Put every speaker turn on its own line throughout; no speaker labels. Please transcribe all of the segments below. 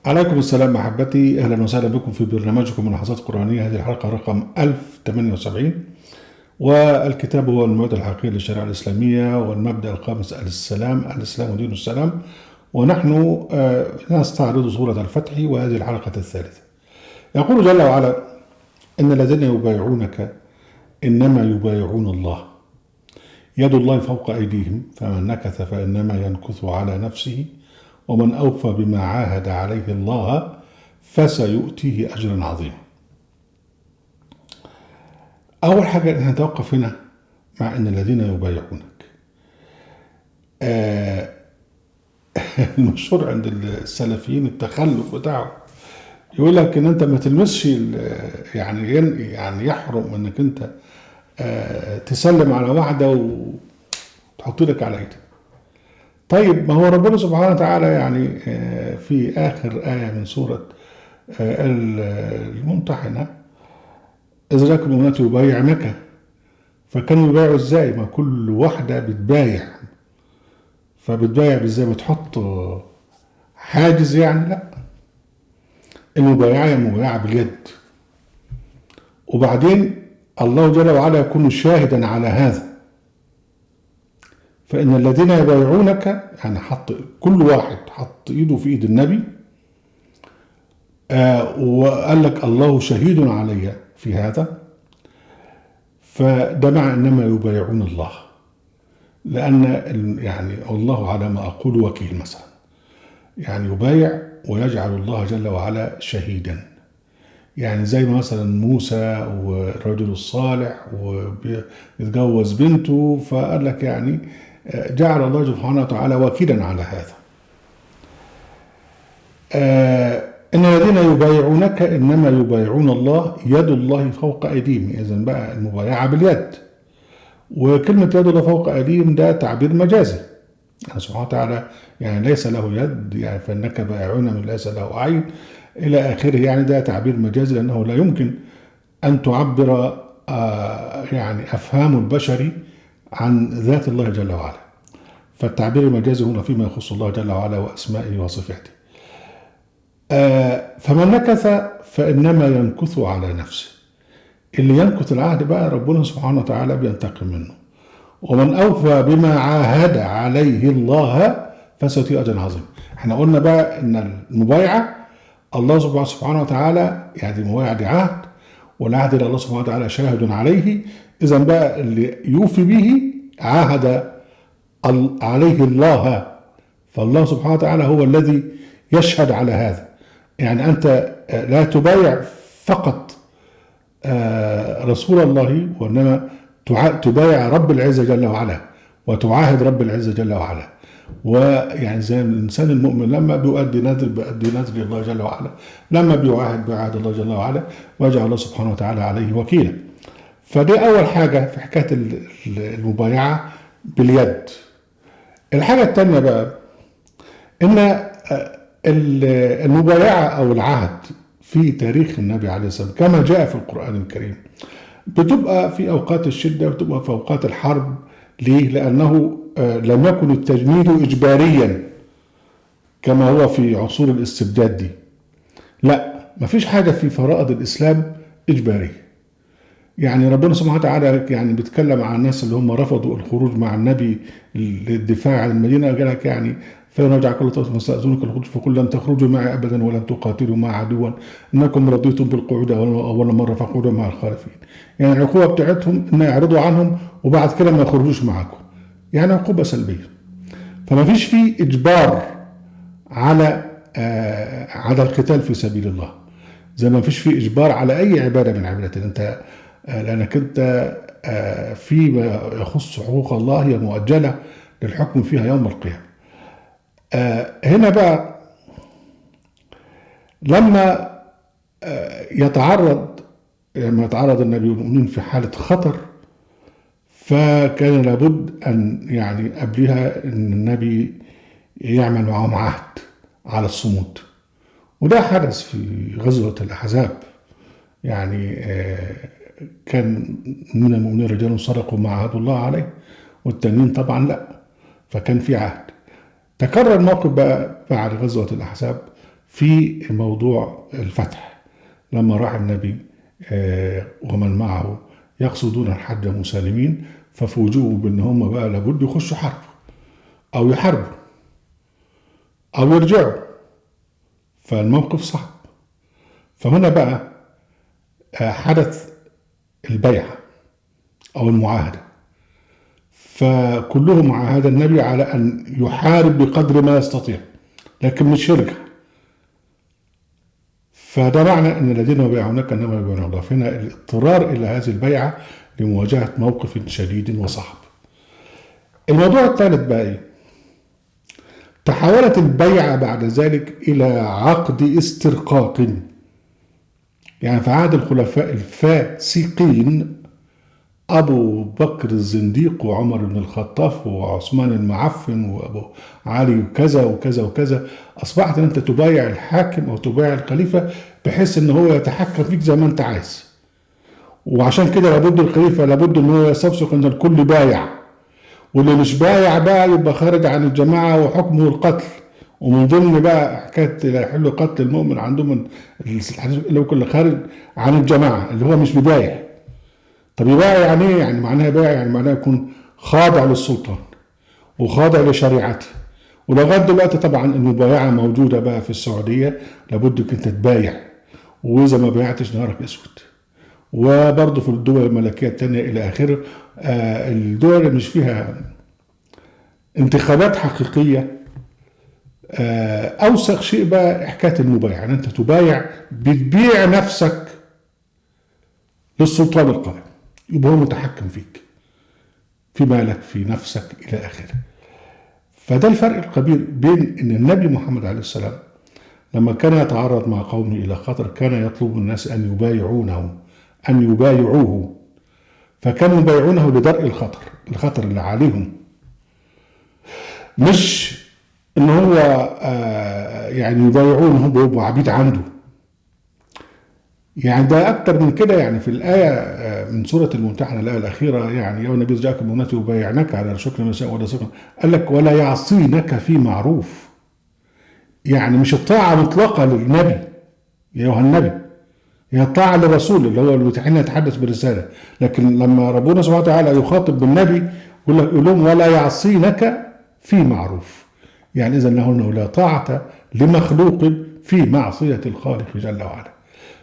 عليكم السلام محبتي، أهلا وسهلا بكم في برنامجكم ملاحظات قرآنية. هذه الحلقة رقم 1078، والكتاب هو المواد الحقيقية للشريعة الإسلامية، والمبدأ الخامس الإسلام دين السلام. ونحن نستعرض سورة الفتح، وهذه الحلقة الثالثة. يقول جل وعلا: إن الذين يبايعونك إنما يبايعون الله، يد الله فوق أيديهم، فمن نكث فإنما ينكث على نفسه، ومن أوفى بما عاهد عليه الله فسيؤتيه أجرا عظيما. أول حاجة هنتوقف هنا مع إن الذين يبايعونك. المشهور عند السلفيين التخلف بتاعه، يقول لك إن أنت ما تلمسش، يعني يحرم إنك أنت تسلم على واحدة وتحط لك على إيدك. طيب، ما هو ربنا سبحانه وتعالى يعني في آخر آية من سورة الممتحنة: إذا جاءك المؤمنات يبايعنك. فكانوا يبايعوا إزاي؟ ما كل واحدة بتبايع، فبتبايع إزاي؟ بتحط حاجز؟ يعني لا، المبايعة هي المبايعة باليد. وبعدين الله جل وعلا يكون شاهدا على هذا. فإن الذين يبايعونك، يعني كل واحد حط إيده في إيد النبي وقال لك الله شهيد علي في هذا، فده مع إنما يبايعون الله، لأن يعني الله على ما أقول وكيل مثلا. يعني يبايع ويجعل الله جل وعلا شهيدا، يعني زي مثلا موسى والرجل الصالح ويتجوز بنته، فقال لك يعني جعل الله سبحانه وتعالى وكيلا على هذا. إن الذين يبايعونك إنما يبايعون الله، يد الله فوق أيديهم. إذن بقى المبايعة باليد، وكلمة يد الله فوق أيديهم ده تعبير مجازي. يعني سبحانه وتعالى يعني ليس له يد، يعني فإنك بائعون من ليس له عين إلى آخره. يعني ده تعبير مجازي، لأنه لا يمكن أن تعبر يعني أفهام البشر عن ذات الله جل وعلا. فالتعبير المجازي هنا فيما يخص الله جل وعلا وأسمائه وصفاته. فمن نكث فإنما ينكث على نفسه. اللي ينكث العهد بقى ربنا سبحانه وتعالى بينتقم منه. ومن أوفى بما عاهد عليه الله فسيؤتيه أجرا عظيما. احنا قلنا بقى إن المبايعة الله سبحانه وتعالى، يعني المبايعة دي عهد، والعهد اللي الله سبحانه وتعالى شاهد عليه. إذا بقى اللي يوفي به عاهد عليه الله، فالله سبحانه وتعالى هو الذي يشهد على هذا. يعني أنت لا تبايع فقط رسول الله، وإنما تبايع رب العزة جل وعلا، وتعاهد رب العزة جل وعلا. ويعني زي الإنسان المؤمن لما بيؤدي نذر لله جل وعلا، لما بيعاهد الله جل وعلا، ويجعل الله سبحانه وتعالى عليه وكيلا. فدي أول حاجة في حكاية المبايعة باليد. الحاجة الثانية بقى إن المبايعة أو العهد في تاريخ النبي عليه الصلاة والسلام كما جاء في القرآن الكريم بتبقى في أوقات الشدة، وتبقى في أوقات الحرب. ليه؟ لأنه لم يكن التجنيد إجباريا كما هو في عصور الاستبداد دي. لا، مفيش حاجة في فرائض الإسلام إجبارية. يعني ربنا سبحانه وتعالى يعني بيتكلم عن الناس اللي هم رفضوا الخروج مع النبي للدفاع عن المدينة. قال لك يعني: فإن رجع كل طرف مستأذنك الخروج فقل لن تخرجوا معي أبدا ولن تقاتلوا مع عدوا إنكم رضيتم بالقعود أول مرة فاقعدوا مع الخالفين. يعني العقوبة بتاعتهم إن يعرضوا عنهم وبعد كده ما يخرجوش معاكم، يعني عقوبة سلبية. فما فيش فيه إجبار على القتال في سبيل الله، زي ما فيش فيه إجبار على أي عبادة من عبادات أنت، لأنك أنت فيما يخص حقوق الله هي مؤجلة للحكم فيها يوم القيامة. هنا بقى لما يتعرض النبي والمؤمنين في حالة خطر، فكان لابد أن يعني قبلها أن النبي يعمل معهم عهد على الصمود. وده حدث في غزوة الأحزاب. يعني كان من المؤمنين رجال صدقوا ما عهدوا الله عليه، والتانيين طبعا لا، فكان في عهد. تكرر الموقف بقى بعد غزوة الأحزاب، في موضوع الفتح، لما راح النبي ومن معه يقصدون الحج مسالمين، ففوجئوا بان هم بقى لابد يخشوا حرب او يحاربوا او يرجعوا، فالموقف صعب. فهنا بقى حدث البيعة او المعاهدة، فكلهم عاهد النبي على ان يحارب بقدر ما يستطيع لكن مش يرجع. فده معنى ان الذين يبايعونك انما يبايعون الله. فهنا الاضطرار الى هذه البيعة لمواجهة موقف شديد وصعب. الموضوع الثالث بقى ايه؟ تحولت البيعة بعد ذلك الى عقد استرقاق. يعني في عهد الخلفاء الفاسقين أبو بكر الزنديق وعمر بن الخطاب وعثمان المعفن وأبو علي وكذا وكذا وكذا، أصبحت أن أنت تبايع الحاكم أو تبايع الخليفة بحيث أن هو يتحكم فيك زي ما أنت عايز. وعشان كده لابد الخليفة لابد أن هو يستوثق أن الكل بايع، واللي مش بايع بقى يبقى خارج عن الجماعة وحكمه القتل. ومن ضمن بقى حكاية لا يحل قتل المؤمن عندهم الحديث اللي هو كل خارج عن الجماعة اللي هو مش ببايع. طب يبايع يعني ايه؟ يعني معناها بايع يعني معناها يكون خاضع للسلطان وخاضع لشريعته. ولغايه دلوقتي طبعا المبايعه موجوده بقى في السعوديه، لابد انك انت تبايع، واذا ما بايعتش نهارك اسود. وبرضه في الدول الملكيه الثانيه الى اخره. الدول اللي مش فيها انتخابات حقيقيه اوسخ شيء بقى حكايه المبايعه، يعني انت تبايع بتبيع نفسك للسلطان القائم، يبقى هو متحكم فيك في مالك في نفسك الى اخره. فده الفرق الكبير بين ان النبي محمد عليه السلام لما كان يتعرض مع قومه الى خطر كان يطلب الناس ان يبايعونه، ان يبايعوه، فكانوا يبايعونه لدرء الخطر اللي عليهم، مش ان هو يعني يبايعون هم بيبقوا عبيد عنده. يعني ده اكتر من كده. يعني في الايه من سوره الممتحنه الايه الاخيره، يعني يا نبي جاءكم المؤمنات يبايعنك على شكر ما شاء ولا سكن، قال لك ولا يعصينك في معروف. يعني مش الطاعه مطلقه للنبي يا ايها النبي، هي الطاعه للرسول اللي هو المتحن يتحدث برساله. لكن لما ربنا سبحانه وتعالى يخاطب بالنبي يقول لهم ولا يعصينك في معروف. يعني اذا انه لا طاعه لمخلوق في معصيه الخالق جل وعلا.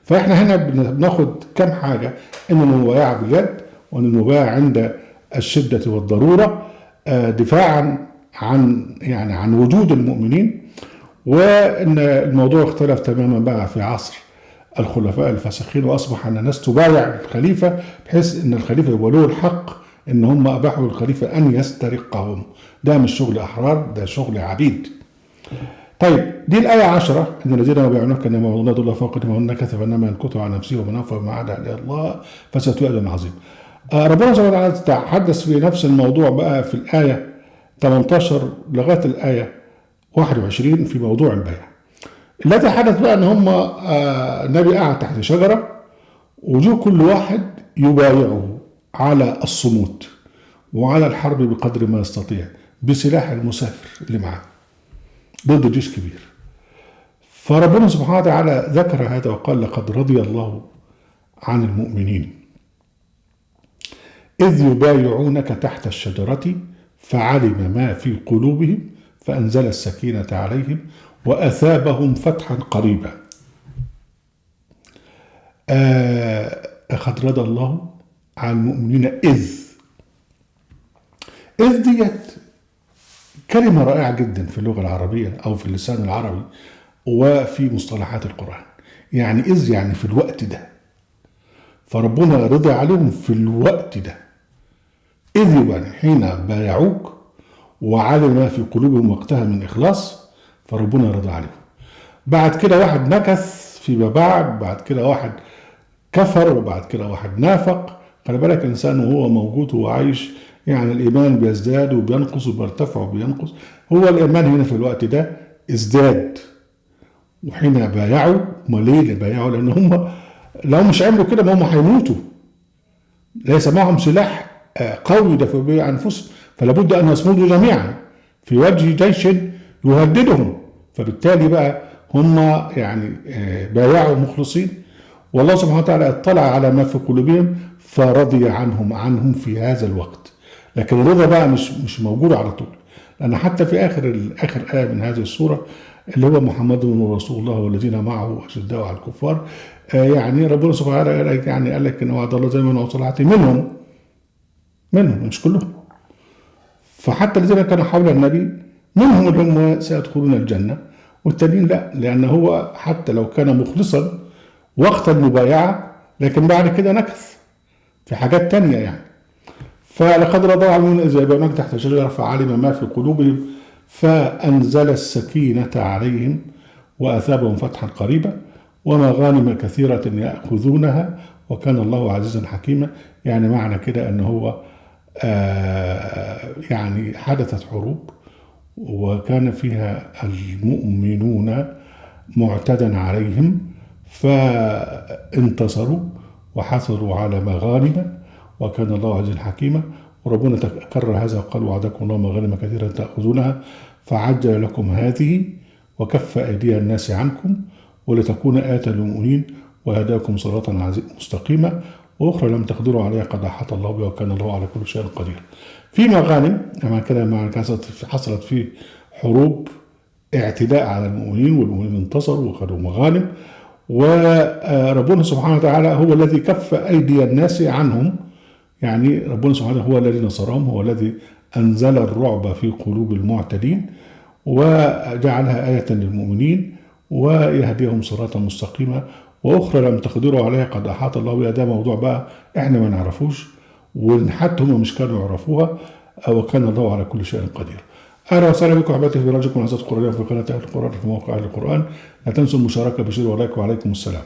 فاحنا هنا بناخد كم حاجة: ان المبايعة باليد، وان المبايعة عند الشدة والضرورة دفاعا عن وجود المؤمنين، وان الموضوع اختلف تماما بقى في عصر الخلفاء الفاسقين، واصبح ان الناس تبايع الخليفة بحيث ان الخليفة يبقى له الحق ان هم اباحوا الخليفة ان يسترقهم. ده مش شغل احرار، ده شغل عبيد. طيب دي الآية 10: إن الذين يبايعونك إنما يبايعون الله فوق أيديهم نكث فإنما ينكث على نفسه ومن أوفى بما عهد عليه الله فسيؤتيه أجرا عظيما. ربنا سبحانه وتعالى تحدث في نفس الموضوع بقى في الآية 18 لغاية الآية 21 في موضوع البيع. التي حدث بقى إن هم النبي قاعد تحت شجرة وجو كل واحد يبايعه على الصمود وعلى الحرب بقدر ما يستطيع بسلاح المسافر اللي معاه ضد جيش كبير. فربنا سبحانه وتعالى ذكر هذا وقال لقد رضي الله عن المؤمنين إذ يبايعونك تحت الشجرة فعلم ما في قلوبهم فأنزل السكينة عليهم وأثابهم فتحا قريبا. قد رضي الله عن المؤمنين إذ ديت كلمة رائعة جدا في اللغة العربية أو في اللسان العربي وفي مصطلحات القرآن. يعني إذ يعني في الوقت ده، فربنا رضي عليهم في الوقت ده. إذ يعني حين بايعوك وعلم ما في قلوبهم وقتها من إخلاص، فربنا رضي عليهم. بعد كده واحد نكث فيما بعد كده واحد كفر، وبعد كده واحد نافق. خلي بالك الإنسان وهو موجود وهو عايش يعني الإيمان بيزداد وبينقص وبيرتفع وبينقص. هو الإيمان هنا في الوقت ده ازداد. وحين بايعوا، ليه اللي بايعوا؟ لأن هم لو مش عملوا كده ما هم هيموتوا، ليس معهم سلاح قوي يدافعوا به عن أنفسهم، فلابد أن يصمدوا جميعا في وجه جيش يهددهم. فبالتالي بقى هم يعني بايعوا مخلصين، والله سبحانه وتعالى اطلع على ما في قلوبهم فرضي عنهم في هذا الوقت. لكن الرضا بقى مش موجود على طول، لأن حتى في آخر آية من هذه السورة اللي هو محمد رسول الله والذين معه أشداء على الكفار، يعني ربنا سبحانه وتعالى قال لك إن وعد الله زي ما وصلت منهم مش كلهم. فحتى الذين كانوا حول النبي منهم اللي هم سيدخلون الجنة والتانيين لا، لأن هو حتى لو كان مخلصا وقت المبايعة لكن بعد كده نكث في حاجات تانية يعني. فلقد رضوا عنهم إذ يبيعونك تحت شجرة فعلم ما في قلوبهم فأنزل السكينة عليهم وأثابهم فتحا قريبا ومغانم كثيرة يأخذونها وكان الله عزيزا حكيما. يعني معنى كده أن هو يعني حدثت حروب وكان فيها المؤمنون معتدى عليهم فانتصروا وحصلوا على مغانم وكان الله عزيزا حكيما. وربنا كرر هذا وقال وعدكم الله مغانم كثيرة تأخذونها فعجل لكم هذه وكف أيدي الناس عنكم ولتكون آية للمؤمنين وهداكم صراطا مستقيما وأخرى لم تقدروا عليها قد أحاط الله بها وكان الله على كل شيء قدير. في مغانم مع كده حصلت فيه حروب اعتداء على المؤمنين والمؤمنين انتصروا وخدوا مغانم، وربنا سبحانه وتعالى هو الذي كف أيدي الناس عنهم. يعني ربنا سبحانه هو الذي نصرهم، هو الذي أنزل الرعب في قلوب المعتدين وجعلها آية للمؤمنين ويهديهم صراطا مستقيما وأخرى لم تقدروا عليها قد أحاط الله بها. ده موضوع بقى إحنا ما نعرفوش وحتى هم مش كانوا يعرفوها وكان الله على كل شيء قدير. أهلا وسهلا بكم أحبابي في برنامجكم عزات القرآن في قناة أهل القرآن في موقع أهل القرآن. لا تنسوا المشاركة بشير ولايك وعليكم السلام.